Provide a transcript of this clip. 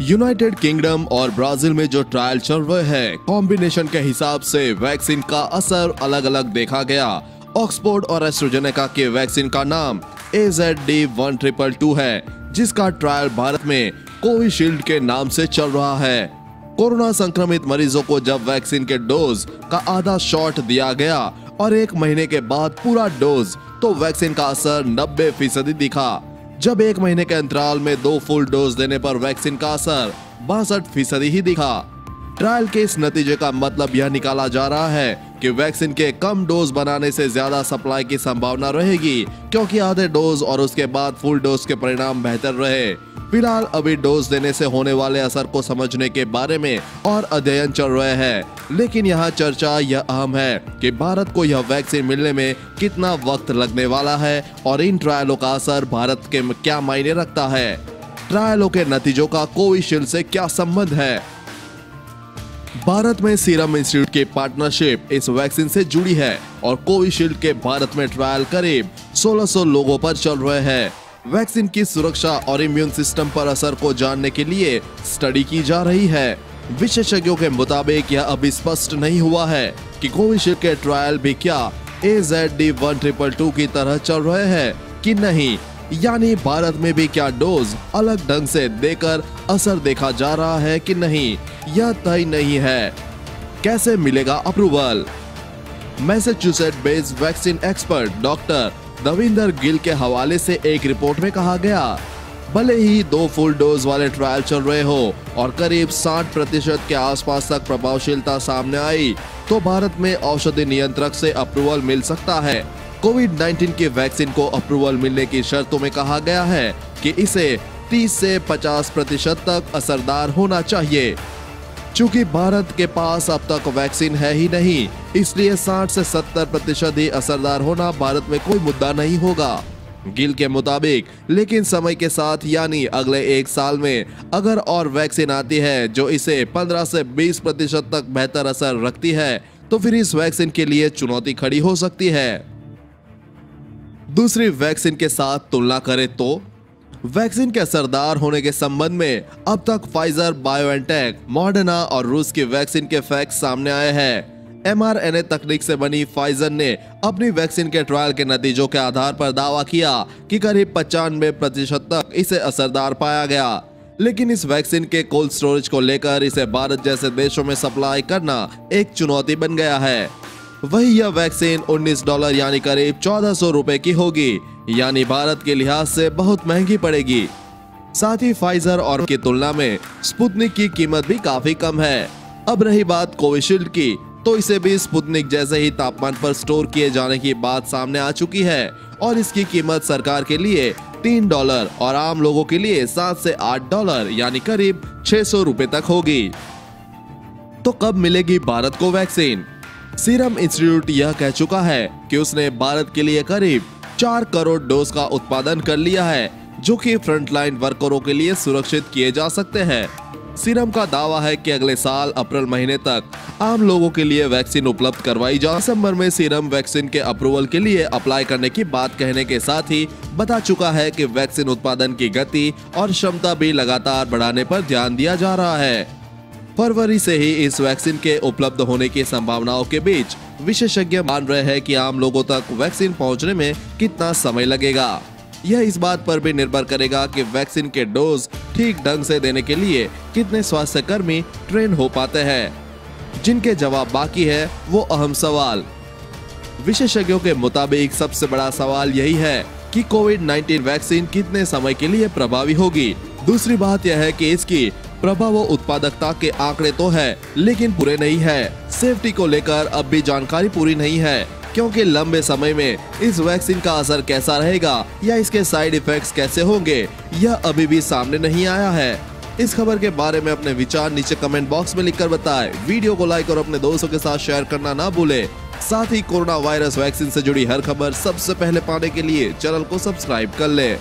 United kingdom और Brazil में जो ट्रायल चल रहे हैं, कॉम्बिनेशन के हिसाब से वैक्सीन का असर अलग अलग देखा गया। ऑक्सफोर्ड और एस्ट्राजेनेका के वैक्सीन का नाम AZD1222 है, जिसका ट्रायल भारत में कोविशील्ड के नाम से चल रहा है। कोरोना संक्रमित मरीजों को जब वैक्सीन के डोज का आधा शॉट दिया गया और 1 महीने के बाद पूरा डोज, तो वैक्सीन का असर 90% दिखा। जब 1 महीने के अंतराल में 2 फुल डोज देने पर वैक्सीन का असर 62% ही दिखा। ट्रायल के इस नतीजे का मतलब यह निकाला जा रहा है कि वैक्सीन के कम डोज बनाने से ज्यादा सप्लाई की संभावना रहेगी, क्योंकि आधे डोज और उसके बाद फुल डोज के परिणाम बेहतर रहे। फिलहाल अभी डोज देने से होने वाले असर को समझने के बारे में और अध्ययन चल रहे हैं, लेकिन यहाँ चर्चा यह अहम है कि भारत को यह वैक्सीन मिलने में कितना वक्त लगने वाला है और इन ट्रायलों का असर भारत के क्या मायने रखता है। ट्रायलों के नतीजों का कोविशील्ड से क्या संबंध है। भारत में सीरम इंस्टीट्यूट की पार्टनरशिप इस वैक्सीन से जुड़ी है और कोविशील्ड के भारत में ट्रायल करीब 1600 लोगों पर चल रहे हैं। वैक्सीन की सुरक्षा और इम्यून सिस्टम पर असर को जानने के लिए स्टडी की जा रही है। विशेषज्ञों के मुताबिक यह अभी स्पष्ट नहीं हुआ है कि कोविशील्ड के ट्रायल भी क्या AZD1222 की तरह चल रहे हैं कि नहीं, यानी भारत में भी क्या डोज अलग ढंग से देकर असर देखा जा रहा है कि नहीं, यह तय नहीं है। कैसे मिलेगा approval. Massachusetts based vaccine expert doctor Davinder Gill के हवाले से एक रिपोर्ट में कहा गया, भले ही 2 फुल डोज वाले ट्रायल चल रहे हो और करीब 60% के आसपास तक प्रभावशीलता सामने आई, तो भारत में औषधि नियंत्रक से अप्रूवल मिल सकता है। कोविड-19 की वैक्सीन को अप्रूवल मिलने की शर्तों में कहा गया है कि इसे 30 से 50% तक असरदार होना चाहिए। चूंकि भारत के पास अब तक वैक्सीन है ही नहीं, इसलिए 60 से 70% ही असरदार होना भारत में कोई मुद्दा नहीं होगा। गिल के मुताबिक लेकिन समय के साथ, यानी अगले 1 साल में अगर और वैक्सीन आती है जो इसे 15 से 20% तक बेहतर असर रखती है, तो फिर इस वैक्सीन के लिए चुनौती खड़ी हो सकती है। दूसरी वैक्सीन के साथ तुलना करें तो वैक्सीन के असरदार होने के संबंध में अब तक फाइजर, बायोएनटेक, मॉडर्ना और रूस की वैक्सीन के फैक्ट्स सामने आए हैं। mRNA तकनीक से बनी फाइजर ने अपनी वैक्सीन के ट्रायल के नतीजों के आधार पर दावा किया कि करीब 95% तक इसे असरदार पाया गया, लेकिन इस वैक्सीन के कोल्ड स्टोरेज को लेकर इसे भारत जैसे देशों में सप्लाई करना एक चुनौती बन गया है। वही यह वैक्सीन $19 यानी करीब 1400 रुपए की होगी, यानी भारत के लिहाज से बहुत महंगी पड़ेगी। साथ ही फाइजर और की तुलना में स्पुतनिक की कीमत भी काफी कम है। अब रही बात कोविशील्ड की, तो इसे भी स्पुतनिक जैसे ही तापमान पर स्टोर किए जाने की बात सामने आ चुकी है और इसकी कीमत सरकार के लिए $3 और आम लोगों के लिए $7 से $8 यानी करीब 600 रुपए तक होगी। तो कब मिलेगी भारत को वैक्सीन। सीरम इंस्टीट्यूट यह कह चुका है कि उसने भारत के लिए करीब 4 करोड़ डोज का उत्पादन कर लिया है, जो कि फ्रंटलाइन वर्करों के लिए सुरक्षित किए जा सकते हैं। सीरम का दावा है कि अगले साल अप्रैल महीने तक आम लोगों के लिए वैक्सीन उपलब्ध करवाई जा। दिसंबर में सीरम वैक्सीन के अप्रूवल के लिए अप्लाई करने की बात कहने के साथ ही बता चुका है कि वैक्सीन उत्पादन की गति और क्षमता भी लगातार बढ़ाने पर ध्यान दिया जा रहा है। फरवरी से ही इस वैक्सीन के उपलब्ध होने की संभावनाओं के बीच विशेषज्ञ मान रहे हैं कि आम लोगों तक वैक्सीन पहुंचने में कितना समय लगेगा। यह इस बात पर भी निर्भर करेगा कि वैक्सीन के डोज ठीक ढंग से देने के लिए कितने स्वास्थ्य कर्मी ट्रेन हो पाते हैं, जिनके जवाब बाकी है वो अहम सवाल। विशेषज्ञों के मुताबिक सबसे बड़ा सवाल यही है कि कोविड-19 वैक्सीन कितने समय के लिए प्रभावी होगी। दूसरी बात यह है कि इसकी प्रभाव व उत्पादकता के आंकड़े तो है, लेकिन पूरे नहीं है। सेफ्टी को लेकर अब भी जानकारी पूरी नहीं है, क्योंकि लंबे समय में इस वैक्सीन का असर कैसा रहेगा या इसके साइड इफेक्ट्स कैसे होंगे, यह अभी भी सामने नहीं आया है। इस खबर के बारे में अपने विचार नीचे कमेंट बॉक्स में लिखकर बताएं। वीडियो को लाइक और अपने दोस्तों के साथ शेयर करना ना भूलें। साथ ही कोरोना वायरस वैक्सीन से जुड़ी हर खबर सबसे पहले पाने के लिए चैनल को सब्सक्राइब कर लें।